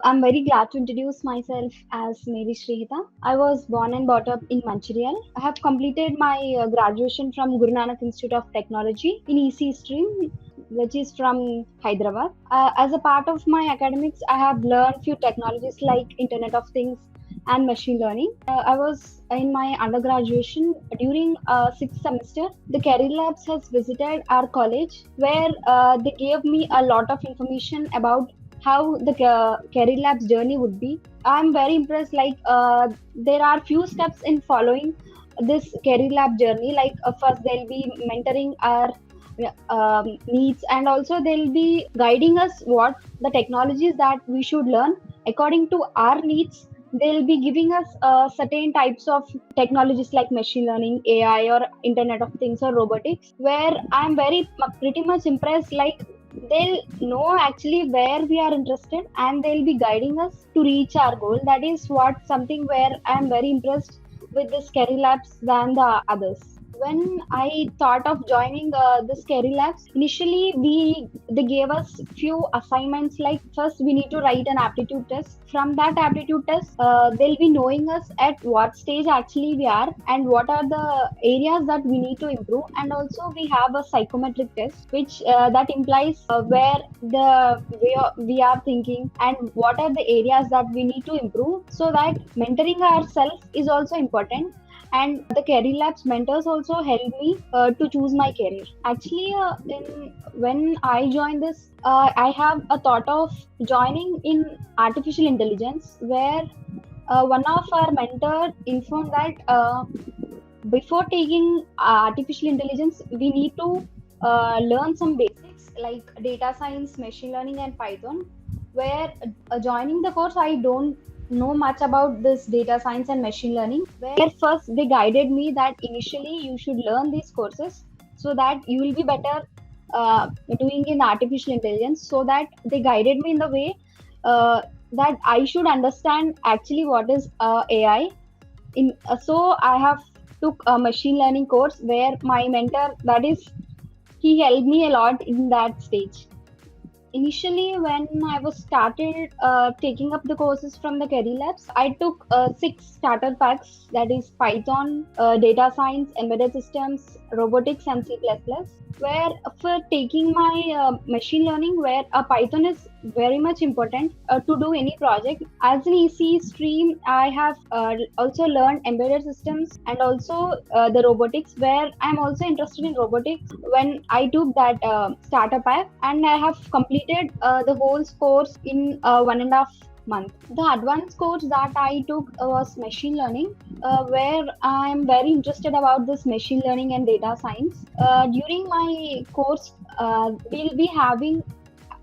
I'm very glad to introduce myself as Mary Shrihita. I was born and brought up in Mancherial. I have completed my graduation from Guru Nanak Institute of Technology in EC stream, which is from Hyderabad. As a part of my academics, I have learned few technologies like Internet of Things and machine learning. I was in my undergraduation during sixth semester. The Career Labs has visited our college where they gave me a lot of information about how the Career Labs journey would be. I'm very impressed. Like there are few steps in following this Career Lab journey. Like first they'll be mentoring our needs, and also they'll be guiding us what the technologies that we should learn according to our needs. They'll be giving us certain types of technologies like machine learning, AI, or Internet of Things, or robotics, where I'm very pretty much impressed. Like they'll know actually where we are interested, and they'll be guiding us to reach our goal. That is what something where I'm very impressed with this Career Labs than the others. When I thought of joining this Career Labs, initially they gave us few assignments. Like first we need to write an aptitude test. From that aptitude test, they'll be knowing us at what stage actually we are and what are the areas that we need to improve. And also we have a psychometric test, which that implies where the we are thinking and what are the areas that we need to improve. So that mentoring ourselves is also important, and the Career Labs mentors also helped me to choose my career. Actually, when I joined this, I have a thought of joining in artificial intelligence, where one of our mentor informed that before taking artificial intelligence, we need to learn some basics like data science, machine learning, and Python. Where joining the course, I don't know much about this data science and machine learning. Where first they guided me that initially you should learn these courses so that you will be better doing in artificial intelligence. So that they guided me in the way that I should understand actually what is AI. So I have took a machine learning course where my mentor, that is, he helped me a lot in that stage. Initially, when I was started taking up the courses from the Career Labs, I took 6 starter packs, that is Python, data science, embedded systems, robotics, and C++. Where for taking my machine learning, where Python is very much important to do any project. As an EC stream, I have also learned embedded systems and also the robotics, where I'm also interested in robotics. When I took that starter pack, and I have completed the whole course in 1.5 months. The advanced course that I took was machine learning, where I'm very interested about this machine learning and data science. During my course, we'll be having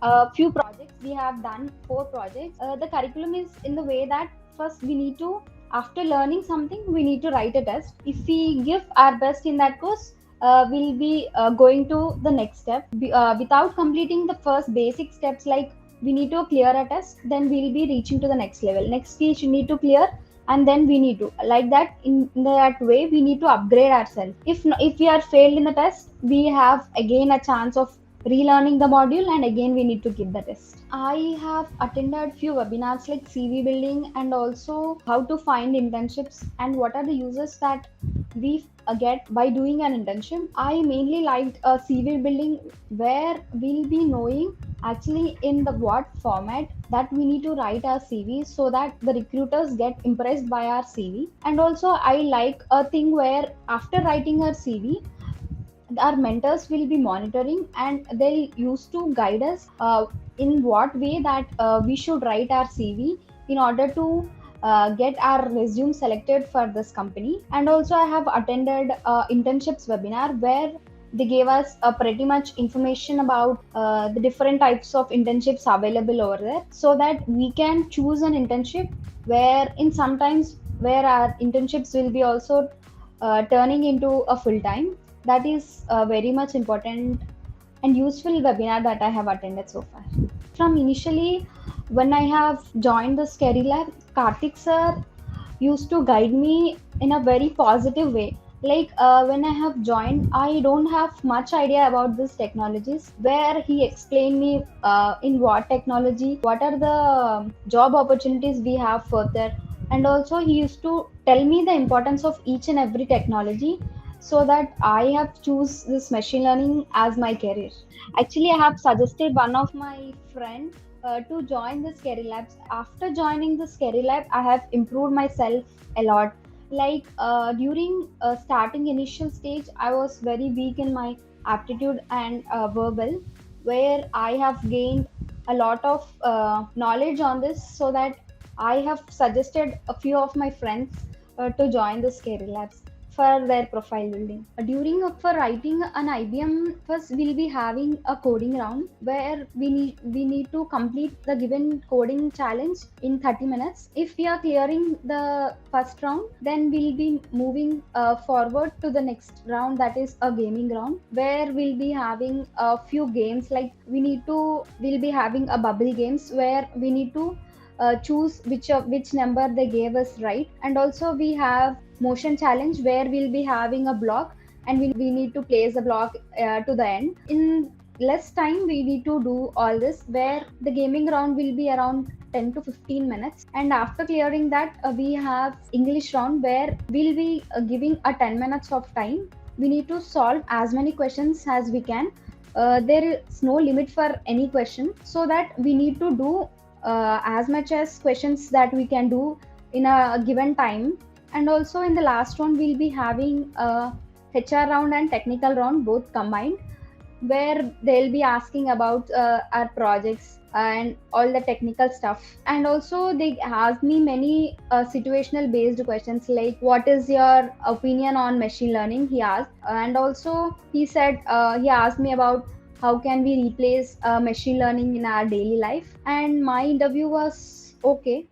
a few projects. We have done 4 projects. The curriculum is in the way that first we need to, after learning something, we need to write a test. If we give our best in that course, we'll be going to the next step. Without completing the first basic steps, like we need to clear a test, then we'll be reaching to the next level. Next we should need to clear, and then we need to, like that, in that way we need to upgrade ourselves. If we are failed in the test, we have again a chance of relearning the module, and again we need to give the test. I have attended few webinars like CV building, and also how to find internships and what are the uses that we get by doing an internship. I mainly liked CV building, where we'll be knowing actually in the what format that we need to write our CV so that the recruiters get impressed by our CV. And also I like a thing where after writing our CV, our mentors will be monitoring, and they'll used to guide us in what way that we should write our CV in order to get our resume selected for this company. And also I have attended internships webinar, where they gave us pretty much information about the different types of internships available over there, so that we can choose an internship, where in sometimes where our internships will be also turning into a full time. That is very much important and useful webinar that I have attended so far. From initially, when I have joined this Career Lab, Karthik sir used to guide me in a very positive way. Like when I have joined, I don't have much idea about these technologies. Where he explained me in what technology, what are the job opportunities we have further, and also he used to tell me the importance of each and every technology, so that I have choose this machine learning as my career. Actually, I have suggested one of my friend to join this career labs. After joining this career lab, I have improved myself a lot. Like during starting initial stage, I was very weak in my aptitude and verbal, where I have gained a lot of knowledge on this, so that I have suggested a few of my friends to join this career labs for their profile building. During for writing an IBM, first we'll be having a coding round where we need to complete the given coding challenge in 30 minutes. If we are clearing the first round, then we'll be moving forward to the next round, that is a gaming round, where we'll be having a few games. Like we'll be having a bubble games where we need to choose which number they gave us, right? And also we have motion challenge where we'll be having a block, and we need to place the block to the end in less time. We need to do all this, where the gaming round will be around 10 to 15 minutes. And after clearing that, we have English round where we'll be giving a 10 minutes of time. We need to solve as many questions as we can. There is no limit for any question, so that we need to do as much as questions that we can do in a given time. And also in the last round, we'll be having a HR round and technical round both combined, where they'll be asking about our projects and all the technical stuff. And also they asked me many situational based questions, like what is your opinion on machine learning, he asked. And also he said, he asked me about how can we replace machine learning in our daily life. And my interview was okay.